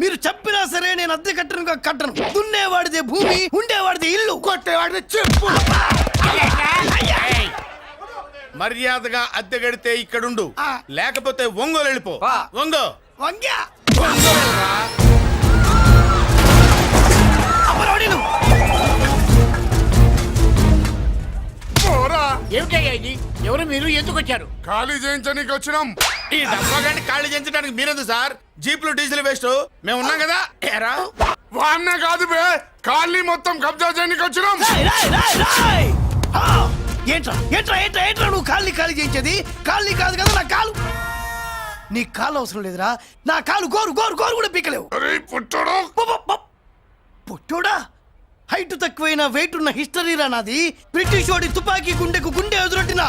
మీరు చెప్పినా సరే నేను అద్దె కట్టను. దున్నేవాడిదే భూమి, ఉండేవాడిదే ఇల్లు, కొట్టేవాడిదే చెప్పు. మర్యాదగా అద్దె గడితే ఇక్కడుండు, లేకపోతే ఒంగోలు వెళ్ళిపో. ఒంగో వంగ్యా ఏమిటయ్యా ఇది? ఎవరు మీరు? ఎందుకు వచ్చారు? ఖాళీ చేయించడానికి వచ్చినాం. ఈ డబ్బా గంట ఖాళీ చేయించడానికి మీరెందు సార్? జీప్లు డీజిల్ వేస్ట్, మేము ఉన్నాం కదా. ఏరా వాన్నే కాదు బే, ఖాళీ మొత్తం కబ్జా చేయడానికి వచ్చినాం. ఏంట్రా నువ్వు ఖాళీ చేయించేది? ఖాళీ కాదు కదా నా కాలు. నీ కాలు అవసరం లేదురా, నా కాలు గోరు కూడా పీకలేవు. పుట్టోడా, హైట్ తక్కువైన వెయిట్ ఉన్న హిస్టరీరా నాది. బ్రిటిష్ వాడి తుపాకీ గుండెకు గుండె ఎదురొట్టిన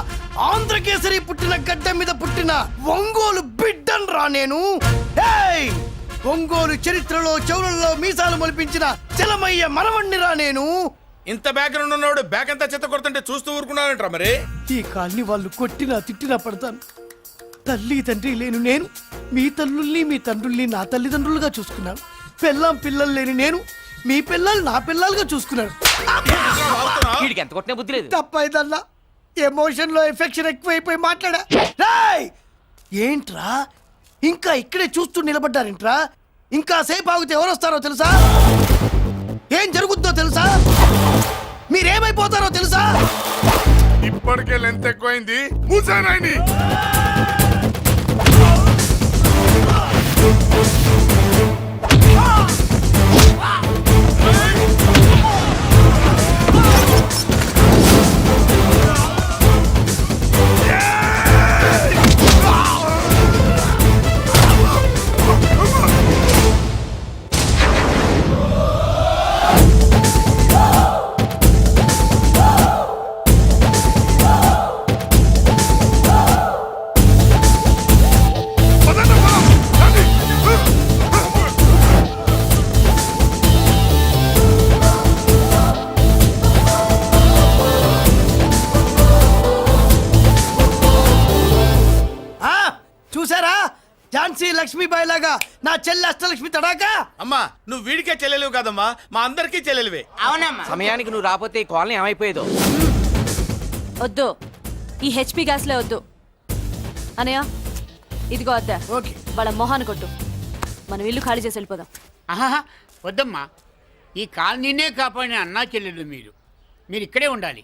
ఆంధ్రకేసరి పుట్టిన గడ్డ మీద పుట్టిన ఒంగోలు బిడ్డన్ రా నేను. ఒంగోలు చరిత్రలో చౌరల్లో మీసాలు మొలిపించిన చలమయ్య మనవణ్ణి రా నేను. ఇంత బ్యాక్గ్రౌండ్ ఉన్నవాడు బ్యాక్ అంతా చెత్త కొడుతుంటే చూస్తూ ఊరుకున్నారంట. మరి ఈ కాల్ని వాళ్ళు కొట్టినా తిట్టినా పడతాను. తల్లి తండ్రి లేను నేను మీ తల్లుల్ని మీ తండ్రుల్ని నా తల్లిదండ్రులుగా చూసుకున్నాను. పెళ్ళాం పిల్లలు లేని నేను మీ పిల్లలు నా పిల్లలుగా చూసుకున్నాను. ఎంత కొట్టినా బుద్ధి లేదు. తప్పైదల్లా ఎమోషన్ లో ఎఫెక్షన్ ఎక్కువైపోయి మాట్లాడా. ఏంట్రా ఇంకా ఇక్కడే చూస్తూ నిలబడ్డారేంట్రా? ఇంకా సేపు ఆగితే ఎవరు వస్తారో తెలుసా? ఏం జరుగుద్దో తెలుసా? మీరేమైపోతారో తెలుసా? ఇప్పటికే లెంత్ ఎక్కువైంది. మూసానాయని ఝాన్సీ లక్ష్మీబాయి లాగా నా చెల్లి అష్టలక్ష్మి తడాకా. అమ్మా, నువ్వు వీడికే చెల్లెలివి కాదమ్మా, మా అందరికీ చెల్లెలివే. అవునమ్మా. సమయానికి నువ్వు రాకపోతే ఈ కాలనీ ఏమైపోయేదో. వద్దు, ఈ హెచ్పి గ్యాస్లే వద్దు. అనయ్య ఇదిగో అద్దా. ఓకే, వాళ్ళ మొహాన్ని కొట్టు. మనం ఇల్లు ఖాళీ చేసి వెళ్ళిపోదాం. ఆహా, వద్దమ్మా. ఈ కాలనీనే కాపాడిన అన్నా చెల్లెలు మీరు ఇక్కడే ఉండాలి.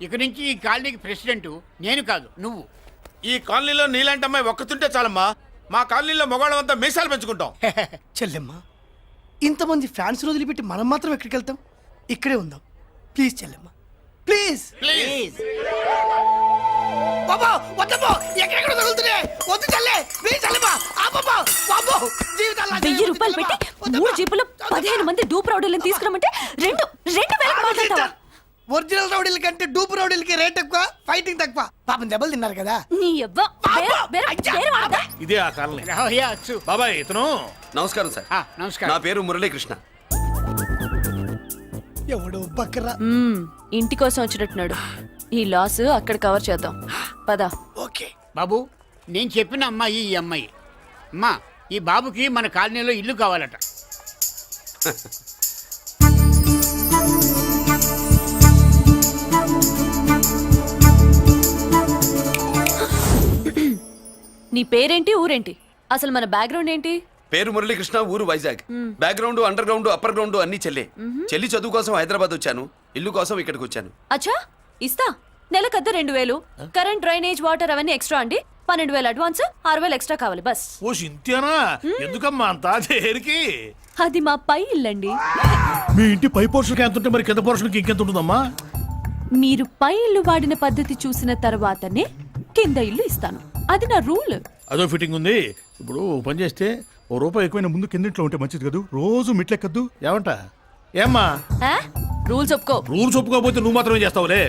ఇక్కడి నుంచి ఈ కాలనీకి ప్రెసిడెంట్ నేను కాదు, నువ్వు. ఈ కాలనీలో నీలాంటి అమ్మాయి ఒక్కతుంటే చాలమ్మా. మా కాలనీలో మగవాళ్ళంతా మీసాలు పెంచుకుంటాం. చెల్లెమ్మ, ఇంతమంది ఫ్యాన్స్ వదిలిపెట్టి మనం మాత్రం ఎక్కడికి వెళ్తాం? ఇక్కడే ఉందాం ప్లీజ్ చెల్లెమ్మ, ప్లీజ్. బాబా వద్దమ్మా, ఎక్కడెక్కడ తగులుతున్నాయి. వద్దు చెల్లె, ప్లీజ్ చెల్లెమ్మ. బాబా 1000 రూపాయలు పెట్టి 3 జీపులు 15 మంది డూప్ రౌడీలను తీసుకురామంటే 2,000 మాట్లాడతావా? ఒరిజినల్ రౌడీల కంటే డూప్ రౌడీలకి రేట్ ఎక్కువ, ఫైటింగ్ తక్కువ. పాపం దెబ్బలు తిన్నారు కదా. నీ అవ్వ ఇదే ఆ కాలనీ. రావయ్యా, అచ్చు. బాబాయ్ ఇతను. నమస్కారం సార్. నమస్కారం. నా పేరు మురళీకృష్ణ. ఎవడో బక్కరా. ఇంటి కోసం వచ్చినట్టున్నాడు. ఈ లాస్ అక్కడ కవర్ చేద్దాం పద. ఓకే బాబు, నేను చెప్పిన అమ్మాయి ఈ అమ్మాయి. అమ్మా, ఈ బాబుకి మన కాలనీలో ఇల్లు కావాలట. నీ పేరేంటి, ఊరేంటి, అసలు మన బ్యాక్గ్రౌండ్ ఏంటి? పేరు మురళీకృష్ణ, ఊరు Vizag. Background under ground upper ground అన్ని చెల్లి. చెల్లి చదువు కోసం హైదరాబాద్ వచ్చాను, ఇల్లు కోసం ఇక్కడికి వచ్చాను. అచ్చా, ఇస్తా. నెలకద్ద 2,000, కరెంట్, డ్రైనేజ్, వాటర్ అవన్నీ ఎక్స్ట్రా అండి. 12,000 అడ్వాన్స్, 6,000 ఎక్స్ట్రా కావాలి బస్. ఓ సింత్యానా, ఎందుకమ్మా అంతా చేరికి? అది మా పై ఇల్లండి. మీ ఇంటి పై పోర్షన్కి ఎంత ఉంటే మరి కింద పోర్షన్కి ఇంకెంత ఉంటుందమ్మా? మీరు పై ఇల్లు వాడిన పద్ధతి చూసిన తర్వాతనే కింద ఇల్లు ఇస్తాను. అది నా రూల్. అదో ఫిట్టింగ్ ఉంది. ఇప్పుడు పని చేస్తే ఓ రూపాయి ఎక్కువైనా ముందు కిందింట్లో ఉంటే మంచిది కదా, రోజు మిట్లెక్కద్దు. ఏమంట? ఏమ్మా రూల్స్ ఒప్పుకో. రూల్స్ ఒప్పుకోకపోతే నువ్వు మాత్రమే చేస్తావులే.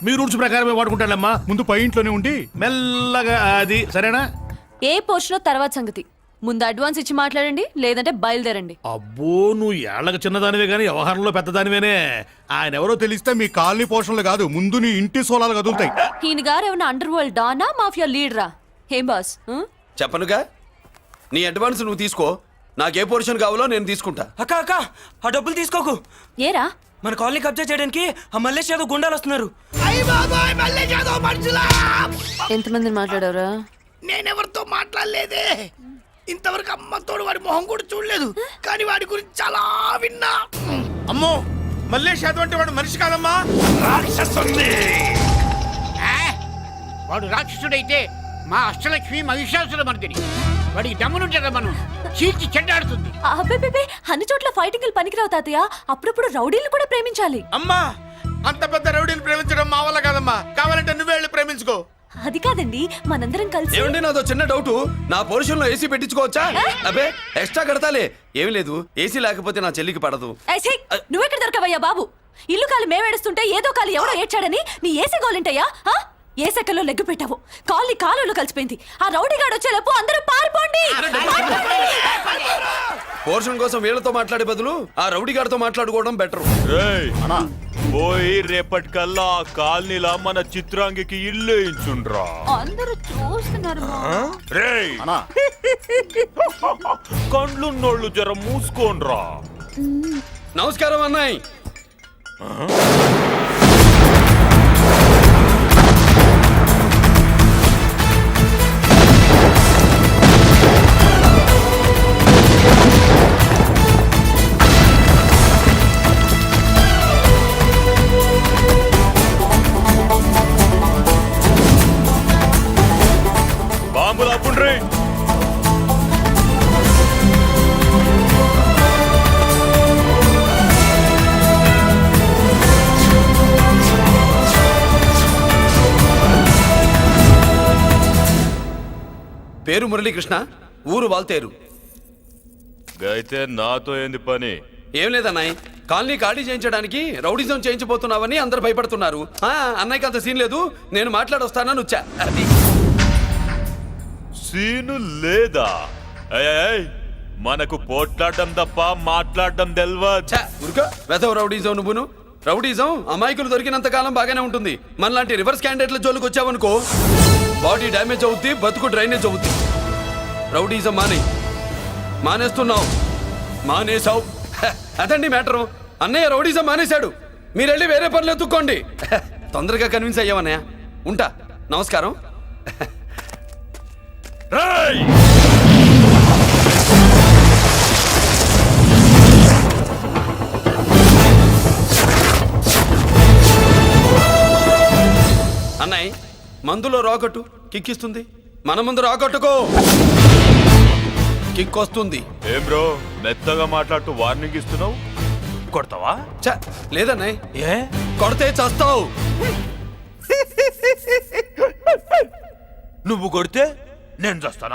మీ రూల్స్ ప్రకారమే వాడుకుంటానమ్మా. ముందు పై ఇంట్లోనే ఉండి మెల్లగా అది, సరేనా? ఏ పోర్షన్ తర్వాత సంగతి. ముందు అడ్వాన్స్ ఇచ్చి మాట్లాడండి, లేదంటే బయలుదేరండి. అబ్బో, నువ్వు ఏళ్ళకి చిన్నదానివే గానీ వ్యవహారంలో పెద్దదానివేనే. ఆయన ఎవరో తెలిస్తే మీ కాలనీ పోషణలు కాదు, ముందు నీ ఇంటి సోలాలు కదులుతాయి. ఈయన గారు ఏమన్నా అండర్ వరల్డ్ డానా, మాఫియా లీడరా? ఏం బాస్? చెప్పనుగా, నీ అడ్వాన్స్ నువ్వు తీసుకో, నాకే పోర్షన్ కావాలో నేను తీసుకుంటా. అక్క అక్క ఆ డబ్బులు తీసుకోకు. ఏరా మన కాలనీ కబ్జా చేయడానికి ఆ మల్లేష్ యాదవ్ గుండాలు వస్తున్నారు. అయ్య బాబాయ్ మళ్ళీ చదువు మనుషులా ఎంతమంది మాట్లాడారా? నేనెవరితో మాట్లాడలేదే. ఇంతవరకు అమ్మతోడు వాడి మొహం కూడా చూడలేదు, కానీ వాడి గురించి చాలా విన్నా. అమ్మో మల్లేష్ యాదవ్ అంటే వాడు మనిషి కాదమ్మా, రాక్షసుని. వాడు రాక్షసుడైతే మా అష్టలక్ష్మి మహిషాసుల మర్దిని. వాడికి దమ్మునుంటారా మనం చీల్చి చెడ్డాడుతుంది. అబ్బే అన్ని చోట్ల ఫైటింగ్ పనికిరావు తాతయ్య. అప్పుడప్పుడు రౌడీలు కూడా ప్రేమించాలి. అమ్మా అంత పెద్ద రౌడీని ప్రేమించడం మా వల్ల కాదమ్మా, కావాలంటే నువ్వే వెళ్ళి ప్రేమించుకో. అది కాదండి, మనందరం కలిసి. ఏమండి నాదో చిన్న డౌట్, నా పోర్షన్ లో ఏసీ పెట్టించుకోవచ్చా? అబ్బే ఎక్స్ట్రా కడతాలే. ఏమి లేదు, ఏసీ లేకపోతే నా చెల్లికి పడదు. నువ్వెక్కడ దొరకవయ్యా బాబు? ఇల్లు కాలు మేమేడుస్తుంటే ఏదో కాలు ఎవడో ఏడ్చాడని నీ ఏసీ గోలింటయ్యా? ఏ సెకల్లో లెగ్గు పెట్టావు, కాలి కాలులో కలిసిపోయింది. ఆ రౌడీగాడు వచ్చేలోపు అందరూ పారిపోండి. పోర్షన్ కోసం వీళ్ళతో మాట్లాడే బదులు ఆ రౌడీ గారితో మాట్లాడుకోవడం బెటర్. పోయి రేపటికల్లా ఆ కాలనీలా మన చిత్రాంగికి ఇల్లు వేయించుండ్రా. అందరూ చూస్తున్నారు. రేయ్ కండ్లున్నోళ్ళు జర మూసుకోండ్రా. నమస్కారం అన్నాయ్. బాంబులు అప్పుండ్రీ. పేరు మురళీకృష్ణ, ఊరు వాల్తేరు. అయితే నాతో ఏంది పని? ఏం లేదన్నాయ్, కాలనీ ఖాళీ చేయించడానికి రౌడిజం చేయించబోతున్నావని అందరు భయపడుతున్నారు. అన్నయ్యకి అంత సీన్ లేదు, నేను మాట్లాడొస్తానని వచ్చా. అది సీను లేదా? ఏయ్, మనకు పోట్లాడడం తప్ప మాట్లాడడం తెల్వా. వెధవ రౌడీజం నువ్వును. రౌడీజం అమాయకులు దొరికినంత కాలం బాగానే ఉంటుంది. మనలాంటి రివర్స్ క్యాండిడేట్ల జోలికి వచ్చావనుకో బాడీ డ్యామేజ్ అవుద్ది, బతుకు డ్రైనేజ్ అవుద్ది. రౌడీజం మానేస్తున్నావు, మానేసావు. అదండి మ్యాటరు. అన్నయ్య రౌడీజం మానేశాడు, మీరెళ్ళి వేరే పనులు ఎత్తుక్కోండి. తొందరగా కన్విన్స్ అయ్యావన్నయ్య. ఉంటా, నమస్కారం. రేయ్ అన్నయ్య మందులో రాకట్టు కిక్కిస్తుంది, మన ముందు రాకట్టుకో కిక్ వస్తుంది. ఏం బ్రో మెత్తగా మాట్లాడుతూ వార్నింగ్ ఇస్తున్నావు? కొడతావా? లేదన్నయ్య, ఏ కొడితే చస్తావు. నువ్వు కొడితే నేను చేస్తానా?